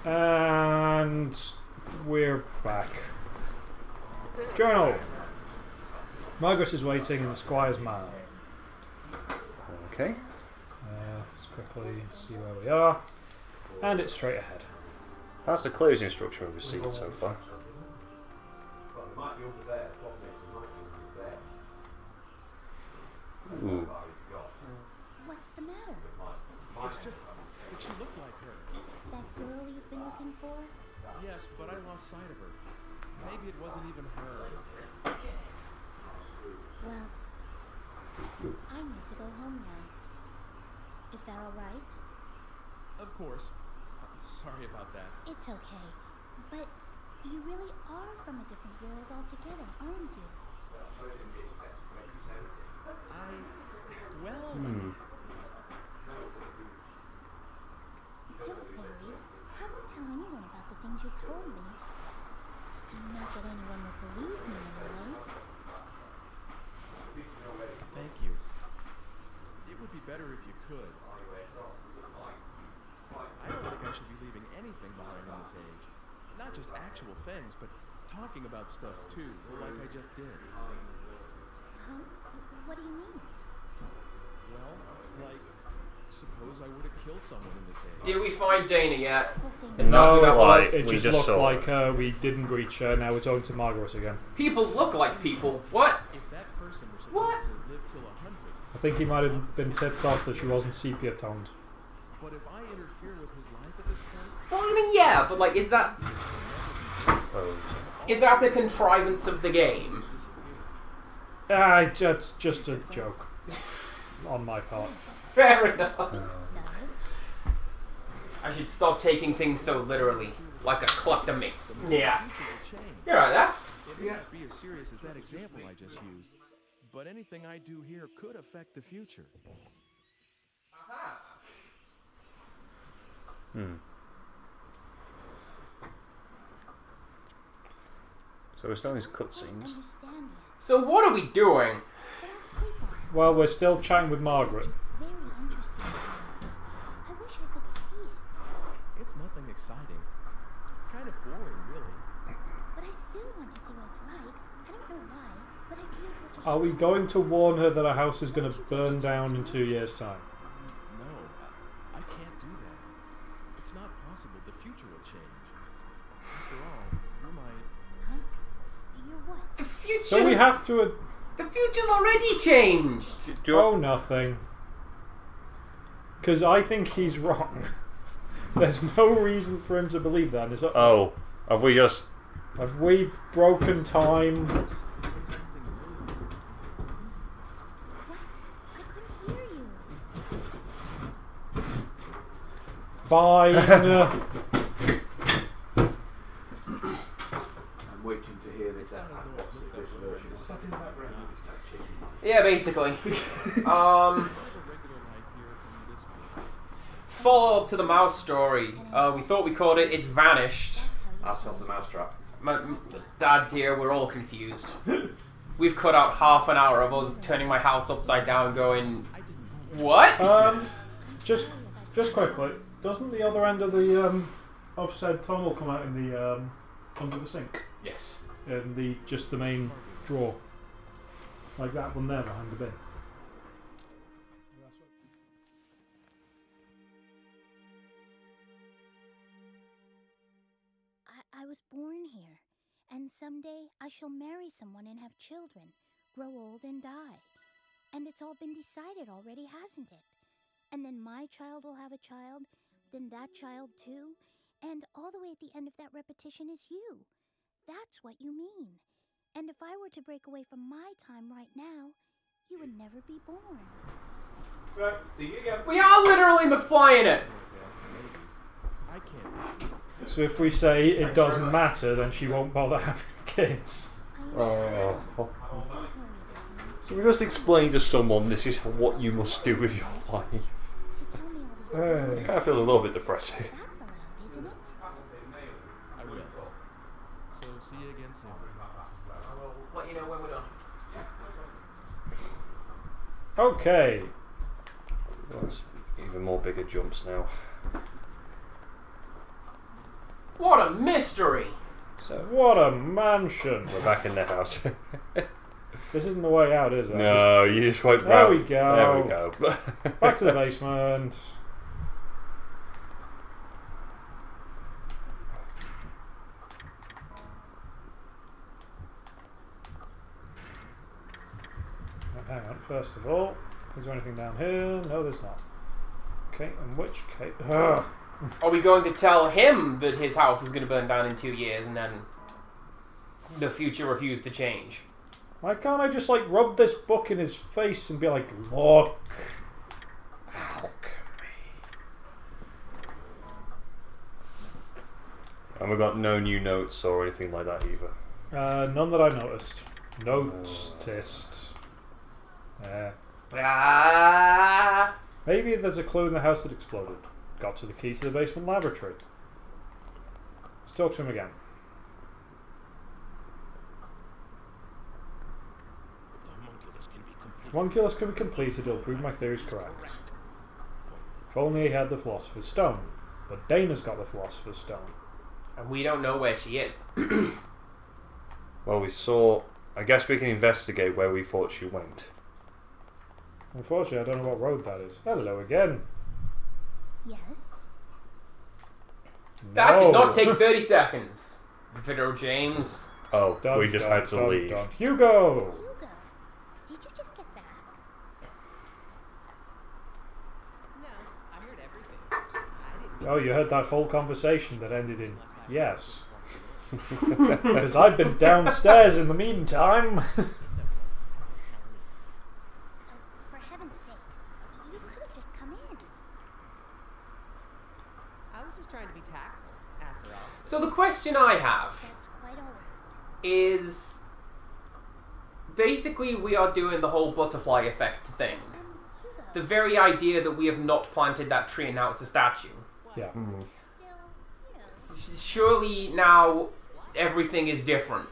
And we're back. Journal. Margaret is waiting in the Squire's Manor. Okay. Let's quickly see where we are. And it's straight ahead. How's the closing structure we've seen so far? Ooh. What's the matter? It's just that she looked like her. That girl you've been looking for? Yes, but I lost sight of her. Maybe it wasn't even her. Well, I need to go home now. Is that all right? Of course. Sorry about that. It's okay. But you really are from a different world altogether, aren't you? Well... Don't worry. I won't tell anyone about the things you've told me. Not that anyone will believe me anyway. Thank you. It would be better if you could. I don't think I should be leaving anything behind in this age. Not just actual things, but talking about stuff too, like I just did. Huh? What do you mean? Well, like, suppose I were to kill someone in this age. Did we find Dana yet? No, Like, it we just just looked saw like we didn't reach her. Now we're talking to Margaret again. People look like people. What? If that person were supposed What? to live till 100, I think he might have been tipped off that she wasn't sepia toned. but if I interfere with his life at this point, Well, I mean, yeah, but like, is that a contrivance of the game? It's just a joke on my part. Fair enough. So, I should stop taking things so literally, like a kleptomaniac. Yeah. You're right, that. it may not be as serious as that example I just used, but anything I do here could affect the future. So we're still in these cutscenes. understand yet. So what are we doing? But I'll sleep on it. Well, we're still chatting with Margaret. Very interesting to me. I wish I could see it. It's nothing exciting. Kind of boring, really. But I still want to see what it's like. I don't know why, but I feel such a Are we going to warn her that our house is going to burn down in 2 years' time? No, I can't do that. It's not possible. The future will change. After all, you're my... Huh? You're what? The future. So we have to... The future's already changed. Oh, nothing. Because I think he's wrong. There's no reason for him to believe that. Oh, have we just... Have we broken time? What? I couldn't hear you. Fine. I'm waiting to hear this version. Yeah, basically. Follow up to the mouse story. We thought we caught it. It's vanished. Ourselves the mousetrap. My dad's here. We're all confused. We've cut out half an hour of us turning my house upside down, going, "What?" Just quickly. Doesn't the other end of the of said tunnel come out in the under the sink? Yes. In the main drawer, like that one there behind the bin. I was born here, and someday I shall marry someone and have children, grow old and die. And it's all been decided already, hasn't it? And then my child will have a child, then that child too, and all the way at the end of that repetition is you. That's what you mean. And if I were to break away from my time right now, you would never be born. Right, see you again. We are literally McFly in it. I can't be sure. So if we say it doesn't matter, then she won't bother having kids. I understand. Oh. Don't worry about me. So we must explain to someone this is what you must do with your life. To tell me all these It kind of feels a little bit depressing. That's allowed, isn't it? I will. So see you again soon. We'll let you know when we're done. Okay. That's even more bigger jumps now. What a mystery! So What a mansion! we're back in the house. This isn't the way out, is it? No, you just went There round. we go. There we go. Back to the basement. Hang on, first of all, is there anything down here? No, there's not. Okay, in which case... Ugh. Are we going to tell him that his house is going to burn down in 2 years and then the future refuse to change? Why can't I just, like, rub this book in his face and be like, look, alchemy. And we've got no new notes or anything like that either. None that I noticed. Noticed. Ah! Maybe there's a clue in the house that exploded. Got to the key to the basement laboratory. Let's talk to him again. Homunculus can be completed, it'll prove my theory's correct. If only he had the Philosopher's Stone. But Dana's got the Philosopher's Stone. And we don't know where she is. Well, we saw... I guess we can investigate where we thought she went. Unfortunately, I don't know what road that is. Hello again. Yes. That did No. not take 30 seconds. Video James. Oh, Dun, we just dun, had to dun, leave. dun. Hugo! Hugo, did you just get back? No, I heard everything. I didn't Oh, you heard that whole conversation that ended in yes. Because I've been downstairs in the meantime. Oh, for heaven's sake, you could have just come in. I was just trying to be tactful, after all. So the question I have That's quite alright. is... Basically, we are doing the whole butterfly effect thing. Hugo, The very idea that we have not planted that tree and now it's a statue. Yeah. still, you know. Surely now everything is different.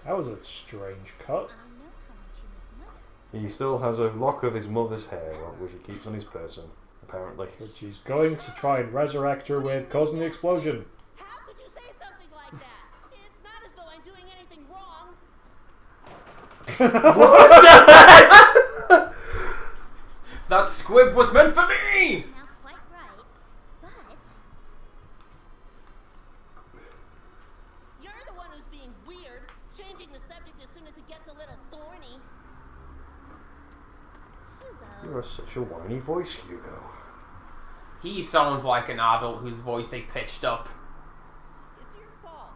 That was a strange cut. I know how much you miss Mother. He still has a lock of his mother's hair, which he keeps on his person, apparently. Which he's going to try and resurrect her with, causing the explosion. How could you say something like that? It's not as though I'm doing anything wrong. That squib was meant for me! Now, quite right, but You're the one who's being weird, changing the subject as soon as it gets a little thorny. Hugo, You have such a whiny voice, Hugo. He sounds like an adult whose voice they pitched up. It's your fault.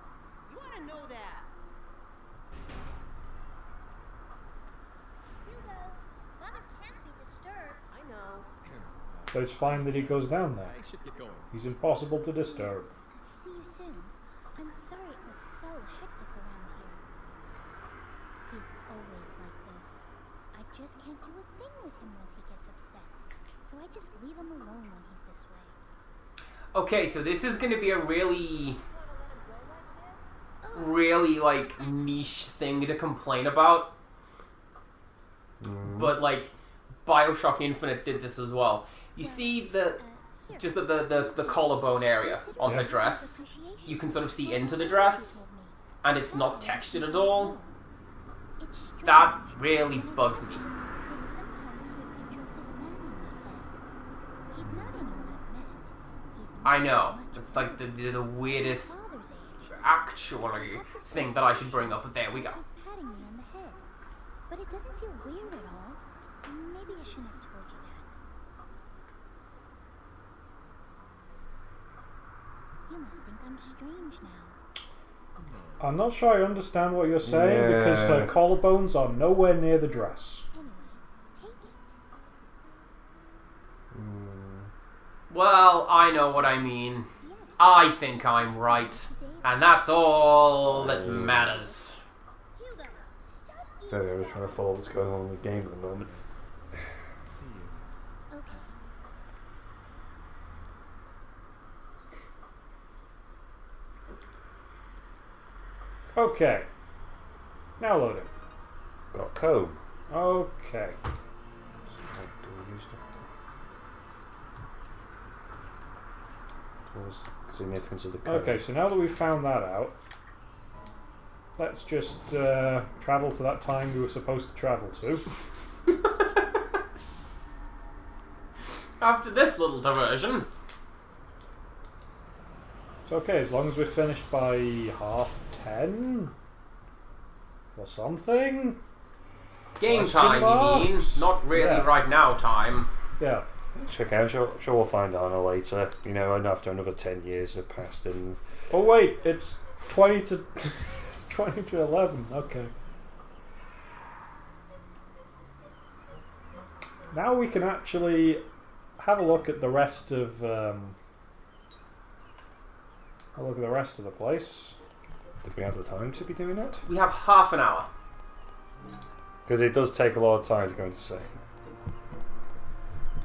You ought to know that. Hugo, Mother can't be disturbed. I know. So it's fine that he goes down there. I should get going. He's impossible to disturb. See you soon. I'm sorry it was so hectic around here. He's always like this. I just can't do a thing with him once he gets upset. So I just leave him alone when he's this way. Okay, so this is going to be a really, Oh, really, like, niche thing to complain about. But, like, Bioshock Infinite did this as well. You see the, here. just the collarbone area on her dress. You can sort of see into the dress, and it's not textured at all. That really bugs me. I sometimes see a picture of this man in my head. He's not anyone I've met. He's I not know. much It's like the older weirdest than my father's age. actually thing that I should bring up, but there we go. He's patting me on the head. But it doesn't feel weird at all. Maybe I shouldn't have told you that. You must think I'm strange now. I'm not sure I understand what you're saying because her Yeah. collarbones are nowhere near the dress. Anyway, take it. Well, I know what I mean. Yes. I think I'm right. And that's all that matters. Hugo, stop eating. Sorry, I was trying to follow what's going on in the game at the moment. See you. Okay. Okay. Now loading. Got a comb. Okay. What's the significance of the code? Okay, so now that we've found that out, let's just travel to that time we were supposed to travel to. After this little diversion. It's okay, as long as we're finished by 10:30 or something. Game Question time, you mean? marks? Not really Yeah. right now time. Yeah. It's okay, I'm sure we'll find out later. You know, and after another 10 years have passed and... Oh wait, it's 20 to it's 20 to 11. Okay. Now we can actually have a look at the rest of the place. Did we have the time to be doing that? We have half an hour. Because it does take a lot of time to go into say.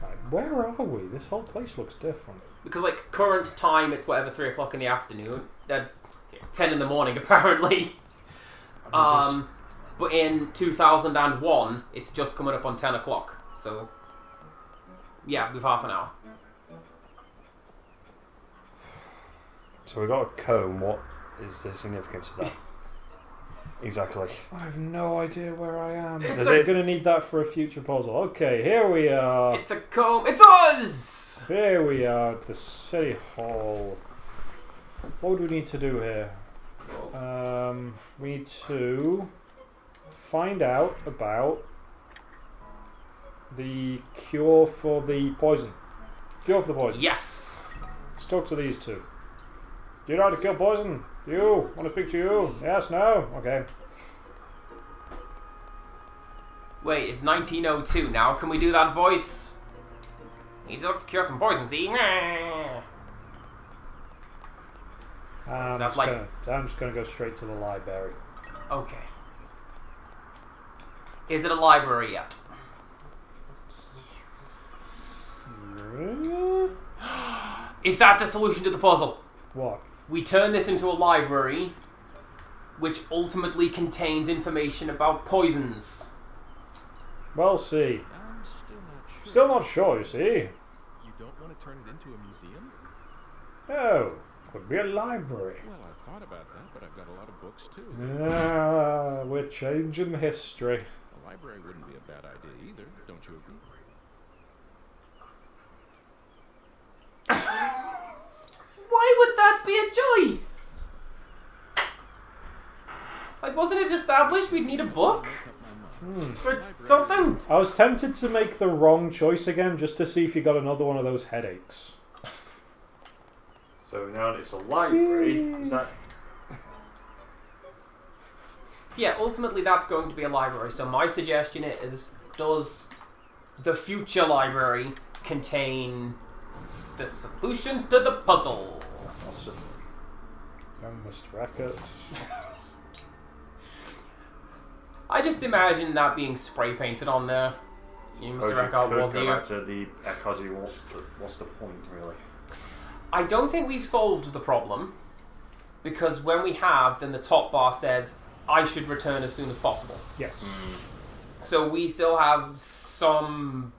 Right, where are we? This whole place looks different. Because, like, current time, it's whatever, 3 o'clock in the afternoon. 10 in the morning, apparently. But in 2001, it's just coming up on 10 o'clock. So, yeah, we've half an hour. So we got a comb. What is the significance of that? Exactly. I have no idea where I am. It's I'm going to need that for a future puzzle. Okay, here we are. It's a comb. It's us! Here we are at the City Hall. What would we need to do here? We need to find out about the cure for the poison. Cure for the poison. Yes! Let's talk to these two. Do you know how to kill poison? Do you? Want to speak to you? Yes, no? Okay. Wait, it's 1902 now. Can we do that voice? Need to cure some poison, see? I'm that just like- gonna go straight to the library. Okay. Is it a library yet? Is that the solution to the puzzle? What? We turn this into a library, which ultimately contains information about poisons. Well, see. I'm still not sure. Still not sure, you see. You don't want to turn it into a museum? Oh, could be a library. Well, I thought about that, but I've got a lot of books too. Ah, we're changing history. A library wouldn't be a bad idea either, don't you agree? Why would that be a choice? Like, wasn't it established we'd need a book? For something? I was tempted to make the wrong choice again just to see if you got another one of those headaches. So now it's a library. Is that... So yeah, ultimately that's going to be a library. So my suggestion is, does the future library contain the solution to the puzzle? Possibly. Young Mr. Eckert. I just imagine that being spray painted on there. You Mr. Eckhart was go here. back to the because you want. What's the point, really? I don't think we've solved the problem, because when we have, then the top bar says, I should return as soon as possible. Yes. So we still have some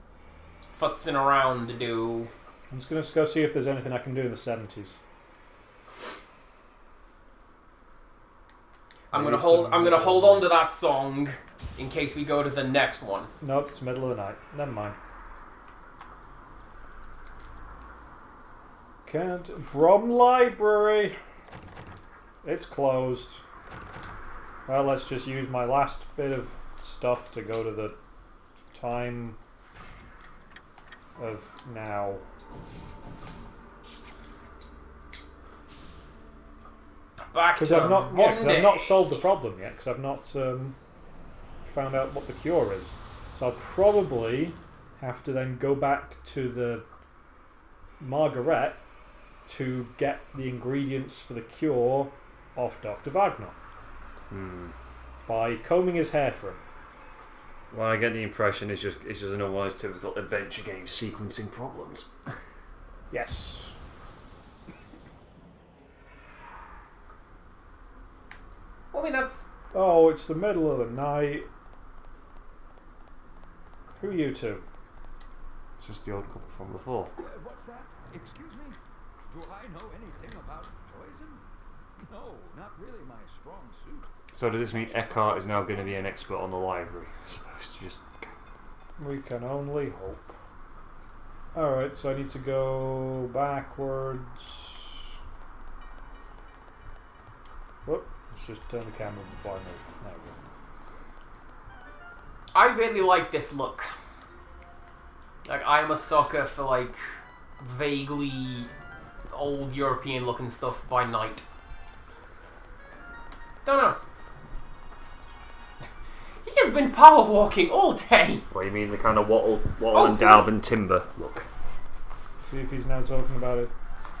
futzing around to do. I'm just going to go see if there's anything I can do in the 70s. I'm gonna hold on to that song in case we go to the next one. Nope, it's middle of the night. Never mind. Can't. Brom Library. It's closed. Well, let's just use my last bit of stuff to go to the time of now. Back Because to I've not, Monday. I've not solved the problem yet. Because I've not found out what the cure is. So I'll probably have to then go back to the Margaret to get the ingredients for the cure off Dr. Wagner by combing his hair for him. Well, I get the impression it's just another one of those typical adventure game sequencing problems. Yes. Well, I mean, that's... Oh, it's the middle of the night. Who are you two? It's just the old couple from before. What's that? Excuse me? Do I know anything about poison? No, not really my strong suit. So does this mean Eckhart is now going to be an expert on the library? I suppose to just... We can only hope. Alright, so I need to go backwards. Whoop, let's just turn the camera before I move. There we go. I really like this look. Like, I'm a sucker for, like, vaguely old European looking stuff by night. Don't know. He has been power walking all day. What, you mean the kind of wattle Oh, and so- daub and timber look? See if he's now talking about it.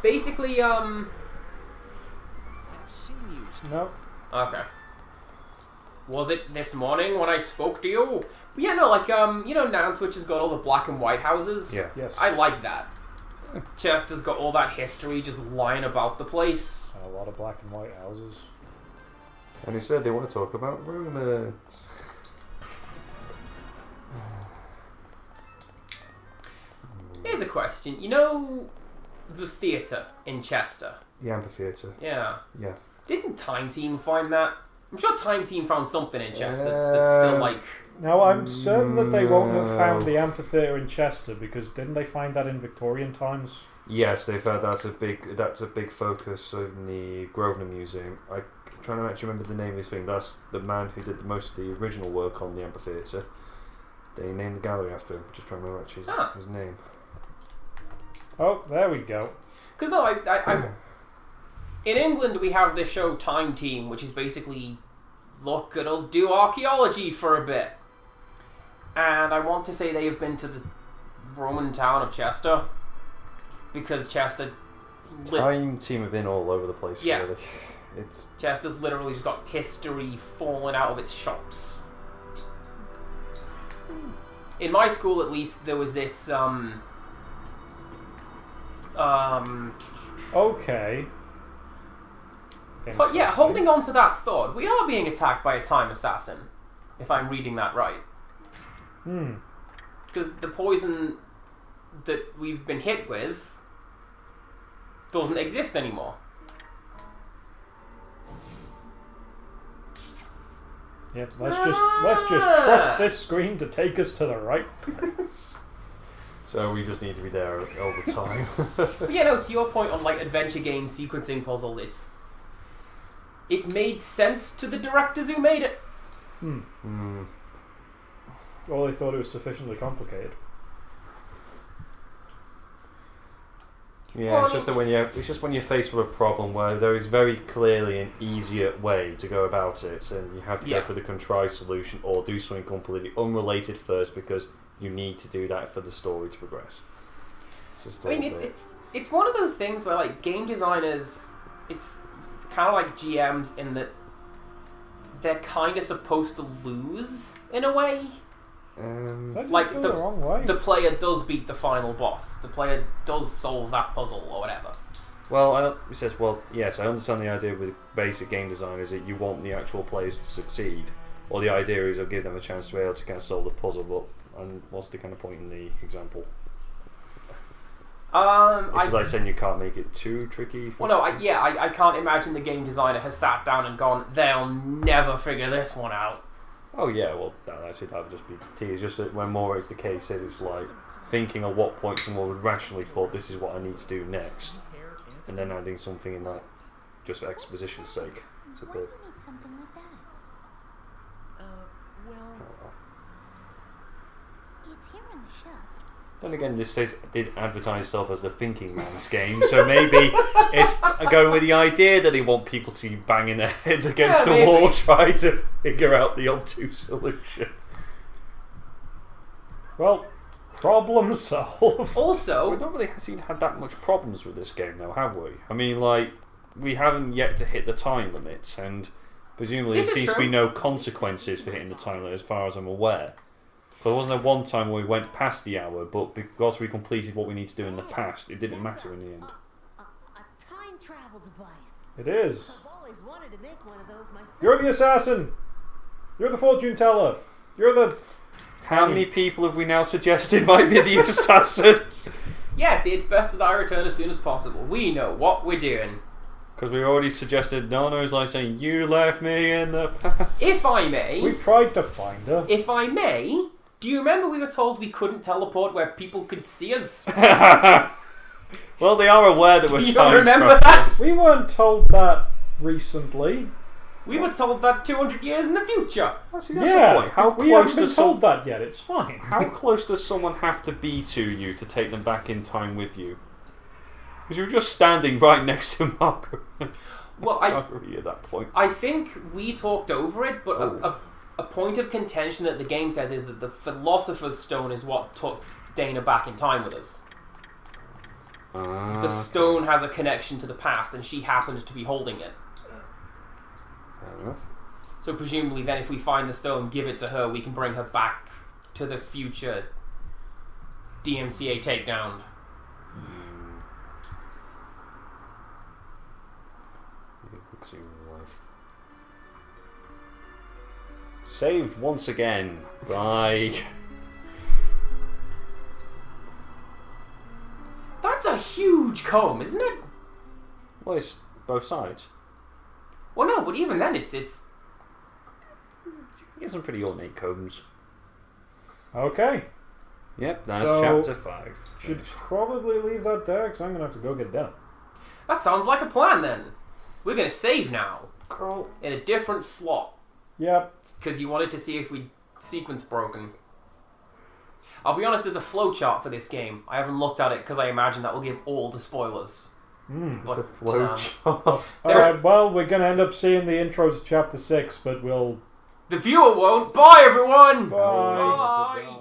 Basically, I've seen you. No. Okay. Was it this morning when I spoke to you? But yeah, no, like, you know, Nantwich has got all the black and white houses? Yeah. Yes. I like that. Chester's got all that history just lying about the place. And a lot of black and white houses. And he said they want to talk about Romans. Here's a question. You know the theatre in Chester? The amphitheatre. Yeah. Yeah. Didn't Time Team find that? I'm sure Time Team found something in Chester that's still like... Now, I'm certain that they won't have found the amphitheatre in Chester, because didn't they find that in Victorian times? Yes, they found that's a big focus in the Grosvenor Museum. I'm trying to actually remember the name of his thing. That's the man who did most of the original work on the amphitheatre. They named the gallery after him. Just trying to remember actually his name. Oh, there we go. Because no, I in England we have this show Time Team, which is basically look at us do archaeology for a bit. And I want to say they have been to the Roman town of Chester, because Chester... Time Team have been all over the place, Yeah. really. It's... Chester's literally just got history falling out of its shops. In my school, at least, there was this, Okay. But yeah, holding on to that thought, we are being attacked by a time assassin, if I'm reading that right. Because the poison that we've been hit with doesn't exist anymore. Yeah, let's just trust this screen to take us to the right place. So we just need to be there all the time. But yeah, no, to your point on like adventure game sequencing puzzles, it made sense to the directors who made it. Well, they thought it was sufficiently complicated. Yeah, Well, it's just that when you're faced with a problem where there is very clearly an easier way to go about it, and you have to go for the contrived solution or do something completely unrelated first because you need to do that for the story to progress. It's just it's one of those things where like game designers, it's kind of like GMs in that they're kind of supposed to lose in a way. That just Like goes the wrong way. The player does beat the final boss. The player does solve that puzzle or whatever. Well, it says, well, yes, I understand the idea with basic game design is that you want the actual players to succeed, or the idea is to give them a chance to be able to kind of solve the puzzle. But and what's the kind of point in the example? It's like saying you can't make it too tricky. Well, no, I can't imagine the game designer has sat down and gone, they'll never figure this one out. Oh yeah, well that's it. That would just be T. It's just that when more is the case, it's like thinking at what point someone would rationally thought this is what I need to do next, and then adding something in that just for exposition's sake. It's a Why bit. do you need something like that? It's here on the shelf. Then again, this says did advertise itself as the thinking man's game, so maybe it's going with the idea that they want people to be banging their heads against the wall trying to figure out the obtuse solution. Well, problem solved. Also, We don't really seem to have that much problems with this game, though, have we? I mean, like, we haven't yet to hit the time limit, and presumably This there is seems to true. be no consequences for hitting the time limit, as far as I'm aware. Because wasn't there one time where we went past the hour, but because we completed what we need to do in the past, it didn't matter in the end. A time travel device. It is. I've always wanted to make one of those myself. You're the assassin. You're the fortune teller. You're the... How many people have we now suggested might be the assassin? Yes, it's best that I return as soon as possible. We know what we're doing. Because we already suggested Nono's like saying, you left me in the past. If I may... We tried to find her. If I may... Do you remember we were told we couldn't teleport where people could see us? Well, they are aware that we're Do you time remember travelers. that? We weren't told that recently. We were told that 200 years in the future. See, that's the point. How we haven't close been does told that yet. It's fine. How close does someone have to be to you to take them back in time with you? Because you were just standing right next to Margaret. Well, Margaret at that point. I think we talked over it, but a point of contention that the game says is that the Philosopher's Stone is what took Dana back in time with us. The stone has a connection to the past, and she happened to be holding it. Fair enough. So presumably then if we find the stone, give it to her, we can bring her back to the future DMCA takedown. Saved once again by... That's a huge comb, isn't it? Well, it's both sides. Well, no, but even then it's... You can get some pretty ornate combs. Okay. Yep, that's So, chapter 5. Should probably leave that there because I'm going to have to go get dinner. That sounds like a plan then. We're going to save now. Cool. In a different slot. Yep. Because you wanted to see if we sequence broken. I'll be honest, there's a flowchart for this game. I haven't looked at it because I imagine that will give all the spoilers. It's a But, flowchart. Alright, well, we're going to end up seeing the intro to chapter 6, but we'll... The viewer won't. Bye, everyone! Bye. Bye.